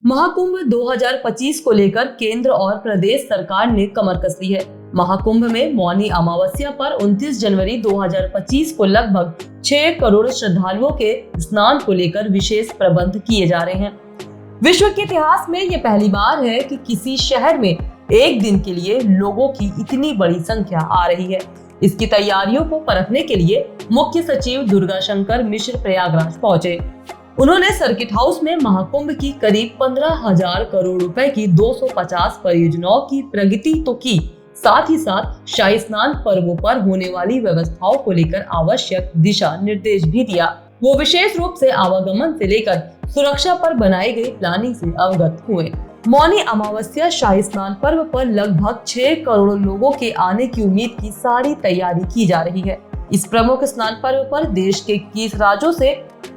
महाकुंभ 2025 को लेकर केंद्र और प्रदेश सरकार ने कमर कस ली है। महाकुंभ में मौनी अमावस्या पर 29 जनवरी 2025 को लगभग 6 करोड़ श्रद्धालुओं के स्नान को लेकर विशेष प्रबंध किए जा रहे हैं। विश्व के इतिहास में ये पहली बार है कि किसी शहर में एक दिन के लिए लोगों की इतनी बड़ी संख्या आ रही है। इसकी तैयारियों को परखने के लिए मुख्य सचिव दुर्गा शंकर मिश्र प्रयागराज पहुंचे। उन्होंने सर्किट हाउस में महाकुंभ की करीब 15,000 करोड़ रुपए की 250 परियोजनाओं की प्रगति तो की, साथ ही साथ शाही स्नान पर्वों पर होने वाली व्यवस्थाओं को लेकर आवश्यक दिशा निर्देश भी दिया। वो विशेष रूप से आवागमन से लेकर सुरक्षा पर बनाई गई प्लानिंग से अवगत हुए। मौनी अमावस्या शाही स्नान पर्व पर लगभग 6 करोड़ लोगों के आने की उम्मीद की सारी तैयारी की जा रही है। इस प्रमुख स्नान पर्व पर देश के 21 राज्यों से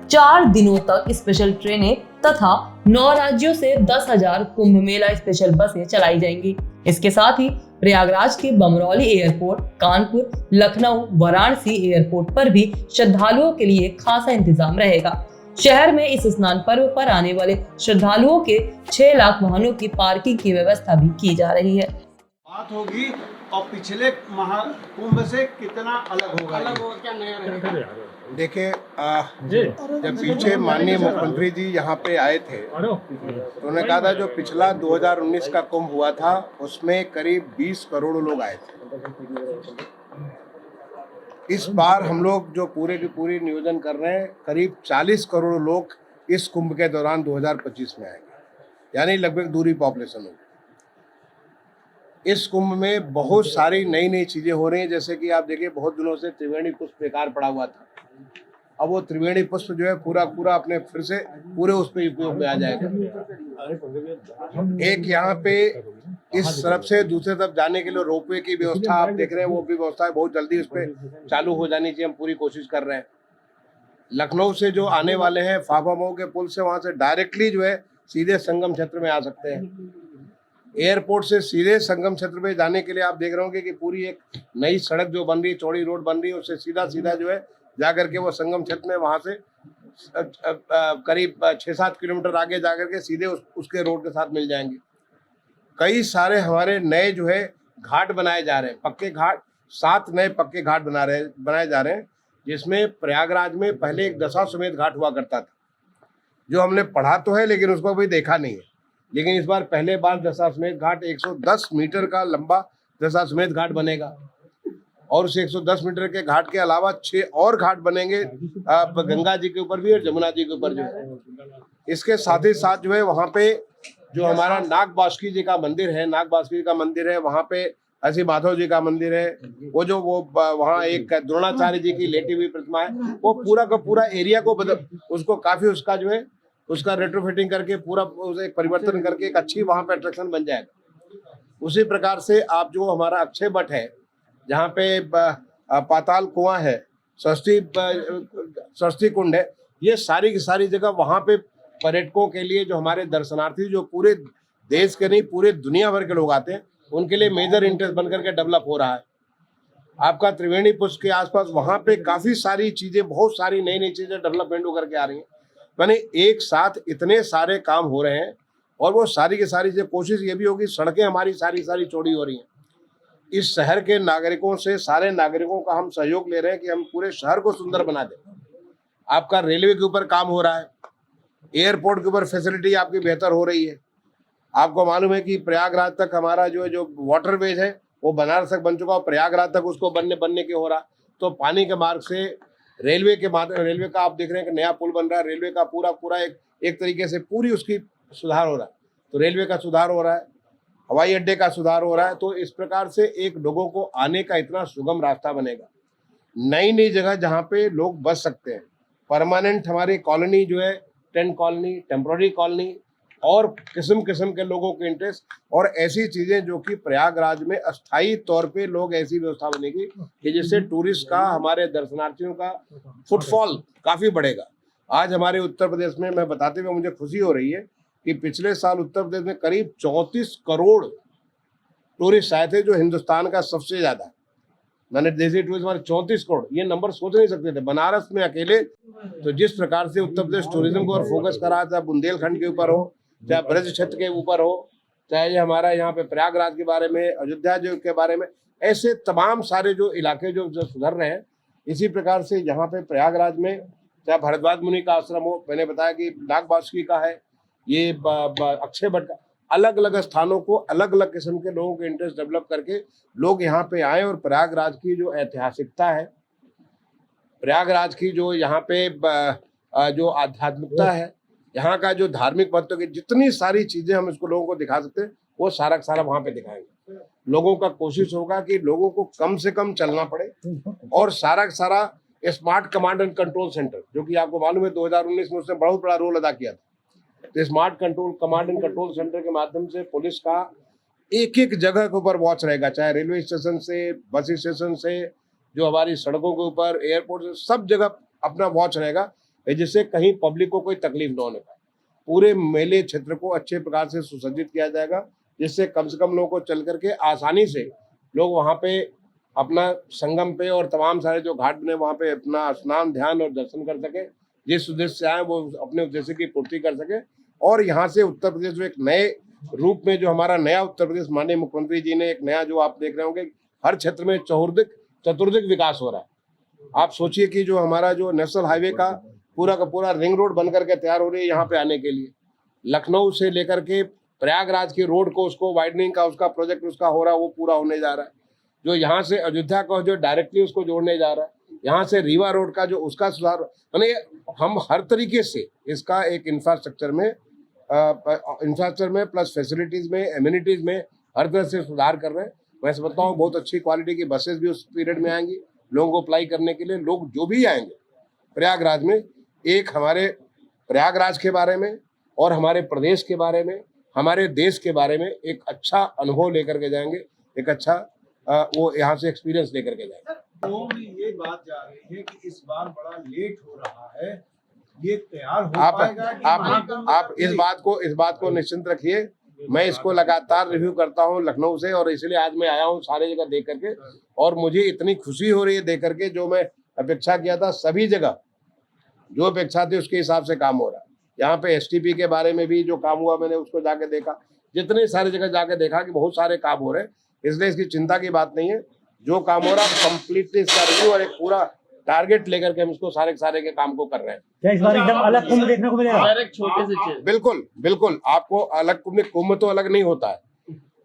4 दिनों तक स्पेशल ट्रेनें तथा 9 राज्यों से 10,000 कुंभ मेला स्पेशल बसें चलाई जाएंगी। इसके साथ ही प्रयागराज के बमरौली एयरपोर्ट, कानपुर, लखनऊ, वाराणसी एयरपोर्ट पर भी श्रद्धालुओं के लिए खासा इंतजाम रहेगा। शहर में इस स्नान पर्व पर आने वाले श्रद्धालुओं के 6 लाख वाहनों की पार्किंग की व्यवस्था भी की जा रही है। बात होगी और पिछले महाकुंभ से कितना अलग होगा, क्या नया रहेगा। देखिए, जब पीछे माननीय मुख्यमंत्री जी यहाँ पे आए थे तो उन्होंने कहा था जो पिछला 2019 का कुंभ हुआ था उसमें करीब 20 करोड़ लोग आए थे। इस बार हम लोग जो पूरे की पूरी नियोजन कर रहे हैं, करीब 40 करोड़ लोग इस कुंभ के दौरान 2025 में आएंगे, यानी लगभग दूरी पॉपुलेशन होगी। इस कुंभ में बहुत सारी नई नई चीजें हो रही हैं, जैसे कि आप देखिए बहुत दिनों से त्रिवेणी पुष्प बेकार पड़ा हुआ था। अब वो त्रिवेणी पुष्प जो है पूरा अपने फिर से पूरे उस पे उपयोग में आ जाएगा। एक यहाँ पे इस तरफ से दूसरे तरफ जाने के लिए रोपवे की व्यवस्था आप देख रहे हैं, वो भी व्यवस्था बहुत जल्दी उस पर चालू हो जानी चाहिए, हम पूरी कोशिश कर रहे हैं। लखनऊ से जो आने वाले हैं फाफा मऊ के पुल से, वहां से डायरेक्टली जो है सीधे संगम क्षेत्र में आ सकते हैं। एयरपोर्ट से सीधे संगम क्षेत्र में जाने के लिए आप देख रहे होंगे कि पूरी एक नई सड़क जो बन रही है, चौड़ी रोड बन रही है, उससे सीधा जो है जाकर के वो संगम क्षेत्र में वहां से करीब 6-7 किलोमीटर आगे जाकर के सीधे उसके रोड के साथ मिल जाएंगे। कई सारे हमारे नए जो है घाट बनाए जा रहे हैं, पक्के घाट, 7 नए पक्के घाट बनाए जा रहे हैं, जिसमें प्रयागराज में पहले एक दशाश्वमेध घाट हुआ करता था, जो हमने पढ़ा तो है लेकिन उसको अभी देखा नहीं है। लेकिन इस बार पहले बार दशाश्वमेध घाट 110 मीटर का लंबा दशाश्वमेध घाट बनेगा, और उस 110 मीटर के घाट के अलावा 6 और घाट बनेंगे गंगा जी के ऊपर भी और जमुना जी के ऊपर जो है। इसके साथ ही साथ जो है वहाँ पे जो हमारा नाग बासुकी जी का मंदिर है, वहाँ पे ऐसी माधव जी का मंदिर है, वो वहाँ एक द्रोणाचार्य जी की लेटी हुई प्रतिमा है, वो पूरा का पूरा एरिया को उसको काफी उसका जो है उसका रेट्रोफिटिंग करके पूरा उसे परिवर्तन करके एक अच्छी वहाँ पे अट्रैक्शन बन जाएगा। उसी प्रकार से आप जो हमारा अक्षय वट है, जहाँ पे पाताल कुआं है, षष्ठी कुंड है, ये सारी की सारी जगह वहाँ पे पर्यटकों के लिए, जो हमारे दर्शनार्थी जो पूरे देश के नहीं पूरे दुनिया भर के लोग आते हैं, उनके लिए मेजर इंटरेस्ट बन करके डेवलप हो रहा है। आपका त्रिवेणी पुष्प के आसपास वहाँ पे काफी सारी चीजें, बहुत सारी नई नई चीजें डेवलपमेंट होकर के आ रही हैं। यानी एक साथ इतने सारे काम हो रहे हैं, और वो सारी की सारी कोशिश ये भी होगी, सड़कें हमारी सारी चौड़ी हो रही हैं। इस शहर के नागरिकों से, सारे नागरिकों का हम सहयोग ले रहे हैं कि हम पूरे शहर को सुंदर बना दें। आपका रेलवे के ऊपर काम हो रहा है, एयरपोर्ट के ऊपर फैसिलिटी आपकी बेहतर हो रही है। आपको मालूम है कि प्रयागराज तक हमारा जो वाटरवेज है वो बनारस तक बन चुका, और प्रयागराज तक उसको बनने के हो रहा। तो पानी के मार्ग से रेलवे का आप देख रहे हैं कि नया पुल बन रहा है, रेलवे का पूरा एक तरीके से पूरी उसकी सुधार हो रहा है। तो रेलवे का सुधार हो रहा है, हवाई अड्डे का सुधार हो रहा है। तो इस प्रकार से एक लोगों को आने का इतना सुगम रास्ता बनेगा। नई जगह जहाँ पे लोग बस सकते हैं, परमानेंट हमारी कॉलोनी जो है, टेंट कॉलोनी, टेम्पोररी कॉलोनी, और किस्म के लोगों के इंटरेस्ट, और ऐसी चीजें जो कि प्रयागराज में अस्थायी तौर पे लोग, ऐसी व्यवस्था बनेगी कि जिससे टूरिस्ट का, हमारे दर्शनार्थियों का फुटफॉल काफी बढ़ेगा। आज हमारे उत्तर प्रदेश में, मैं बताते हुए मुझे खुशी हो रही है कि पिछले साल उत्तर प्रदेश में करीब 34 करोड़ टूरिस्ट आए थे, जो हिंदुस्तान का सबसे ज्यादा। मैंने देसी टूरिस्ट हमारे 34 करोड़, ये नंबर सोच नहीं सकते थे। बनारस में अकेले तो जिस प्रकार से उत्तर प्रदेश टूरिज्म को और फोकस करा था, बुंदेलखंड के ऊपर हो चाहे ब्रज क्षेत्र के ऊपर हो, चाहे ये हमारा यहाँ पे प्रयागराज के बारे में, अयोध्या जो के बारे में, ऐसे तमाम सारे जो इलाके जो सुधर रहे हैं। इसी प्रकार से यहाँ पे प्रयागराज में चाहे भरद्वाज मुनि का आश्रम हो, मैंने बताया कि नागवासुकी का है, ये अक्षय भट्ट का, अलग अलग स्थानों को अलग अलग किस्म के लोगों के इंटरेस्ट डेवलप करके लोग यहाँ पे आए और प्रयागराज की जो ऐतिहासिकता है, प्रयागराज की जो यहाँ पे जो आध्यात्मिकता है, यहाँ का जो धार्मिक महत्व की जितनी सारी चीजें हम इसको लोगों को दिखा सकते हैं, वो सारा का सारा वहाँ पे दिखाएंगे। लोगों का कोशिश होगा कि लोगों को कम से कम चलना पड़े और सारा का सारा smart command and control centre, जो कि आपको मालूम है 2019 में उसने बहुत बड़ा रोल अदा किया था। तो smart command and control centre के माध्यम से पुलिस का एक एक जगह के ऊपर वॉच रहेगा, चाहे रेलवे स्टेशन से, बस स्टेशन से, जो हमारी सड़कों के ऊपर, एयरपोर्ट से, सब जगह अपना वॉच रहेगा, जिससे कहीं पब्लिक को कोई तकलीफ न होने पाए। पूरे मेले क्षेत्र को अच्छे प्रकार से सुसज्जित किया जाएगा, जिससे कम से कम लोगों को चल करके आसानी से लोग वहाँ पे अपना संगम पे और तमाम सारे जो घाट बने वहाँ पे अपना स्नान, ध्यान और दर्शन कर सके। जिस उद्देश्य से आए वो अपने उद्देश्य की पूर्ति कर सके। और यहाँ से उत्तर प्रदेश जो एक नए रूप में, जो हमारा नया उत्तर प्रदेश, माननीय मुख्यमंत्री जी ने एक नया, जो आप देख रहे होंगे, हर क्षेत्र में चतुर्दिक विकास हो रहा है। आप सोचिए कि जो हमारा जो नेशनल हाईवे का पूरा रिंग रोड बन करके तैयार हो रही है यहाँ पे आने के लिए, लखनऊ से लेकर के प्रयागराज के रोड को, उसको वाइडनिंग का उसका प्रोजेक्ट उसका हो रहा है, वो पूरा होने जा रहा है। जो यहाँ से अयोध्या का जो डायरेक्टली उसको जोड़ने जा रहा है, यहाँ से रीवा रोड का जो उसका सुधार, यानी हम हर तरीके से इसका एक इंफ्रास्ट्रक्चर में प्लस फैसिलिटीज में, एम्यूनिटीज में हर तरह से सुधार कर रहे हैं। मैं समझता हूँ बहुत अच्छी क्वालिटी की बसेस भी उस पीरियड में आएंगी लोगों को अप्लाई करने के लिए। लोग जो भी आएंगे प्रयागराज में, एक हमारे प्रयागराज के बारे में और हमारे प्रदेश के बारे में, हमारे देश के बारे में एक अच्छा अनुभव लेकर के जाएंगे, एक अच्छा वो यहाँ से एक्सपीरियंस लेकर के जाएंगे। तो ये बात जा रही है कि इस बार बड़ा लेट हो रहा है, ये तैयार हो पाएगा कि आप इस बात को निश्चिंत रखिए। मैं इसको लगातार रिव्यू करता हूँ लखनऊ से, और इसलिए आज मैं आया हूँ सारी जगह देख करके, और मुझे इतनी खुशी हो रही है देख करके। जो मैं अपेक्षा किया था, सभी जगह जो अपेक्षा थी उसके हिसाब से काम हो रहा है। यहाँ पे STP के बारे में भी जो काम हुआ, मैंने उसको जाके देखा, जितनी सारी जगह जाके देखा कि बहुत सारे काम हो रहे हैं। इसलिए इसकी चिंता की बात नहीं है। जो काम हो रहा है कंप्लीटली इसका रिव्यू और एक पूरा टारगेट लेकर के हम इसको सारे के काम को कर रहे हैं। क्या इस बार एकदम अलग कुंभ देखने को मिलेगा? एक छोटे से चीज। बिल्कुल आपको अलग कुंभ तो अलग नहीं होता है,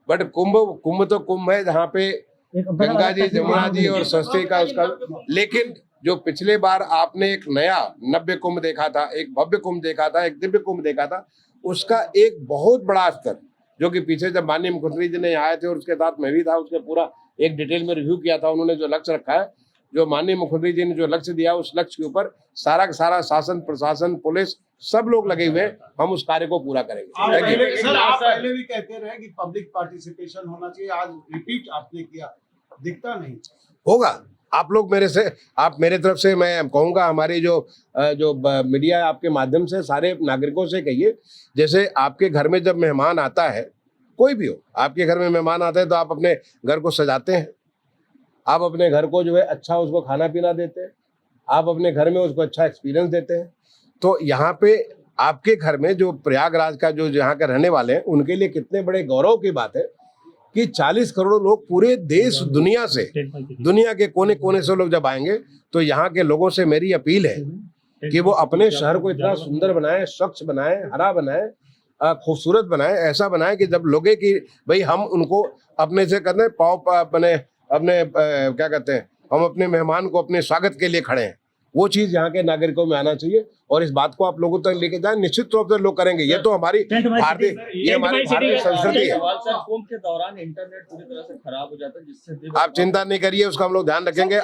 बट कुंभ तो कुंभ है, जहाँ पे गंगा जी, जमुना जी और सरस्वती का उसका। लेकिन जो पिछले बार आपने एक नया नव्य कुंभ देखा था, एक भव्य कुंभ देखा था, एक दिव्य कुंभ देखा था, उसका एक बहुत बड़ा स्तर, जो कि पीछे जब माननीय मुख्यमंत्री जी ने आए थे और उसके साथ मैं भी था, उसके पूरा एक डिटेल में रिव्यू किया था। उन्होंने जो लक्ष्य रखा है, जो माननीय मुख्यमंत्री जी ने जो लक्ष्य दिया, उस लक्ष्य के ऊपर सारा का सारा शासन, प्रशासन, पुलिस, सब लोग लगे हुए हैं। हम उस कार्य को पूरा करेंगे। आप पहले भी कहते रहे कि पब्लिक पार्टिसिपेशन होना चाहिए, आज रिपीट आपने किया, दिखता नहीं होगा। आप लोग मेरे तरफ से मैं कहूँगा, हमारी जो मीडिया आपके माध्यम से सारे नागरिकों से कहिए, जैसे आपके घर में जब मेहमान आता है, कोई भी हो, आपके घर में मेहमान आता है तो आप अपने घर को सजाते हैं, आप अपने घर को जो है अच्छा उसको खाना पीना देते हैं, आप अपने घर में उसको अच्छा एक्सपीरियंस देते हैं। तो यहाँ पे आपके घर में जो प्रयागराज का जो यहाँ के रहने वाले हैं, उनके लिए कितने बड़े गौरव की बात है कि 40 करोड़ लोग पूरे देश दुनिया के कोने कोने से लोग जब आएंगे, तो यहाँ के लोगों से मेरी अपील है कि वो अपने शहर को इतना सुंदर बनाए, स्वच्छ बनाए, हरा बनाए, खूबसूरत बनाए, ऐसा बनाए कि जब लोगे कि भाई हम उनको अपने से करते हैं, अपने क्या कहते हैं, हम अपने मेहमान को अपने स्वागत के लिए खड़े हैं। वो चीज यहाँ के नागरिकों में आना चाहिए और इस बात को आप लोगों तक लेके जाए, निश्चित रूप से लोग करेंगे। ये तो हमारी भारतीय संस्कृति है। कुंभ के दौरान इंटरनेट पूरी तरह से खराब हो जाता है, जिससे आप चिंता नहीं करिए, उसका हम लोग ध्यान रखेंगे।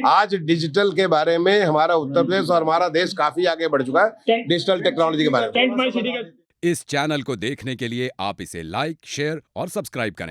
आज डिजिटल के बारे में हमारा उत्तर प्रदेश और हमारा देश काफी आगे बढ़ चुका है डिजिटल टेक्नोलॉजी के बारे में। इस चैनल को देखने के लिए आप इसे लाइक, शेयर और सब्सक्राइब करें।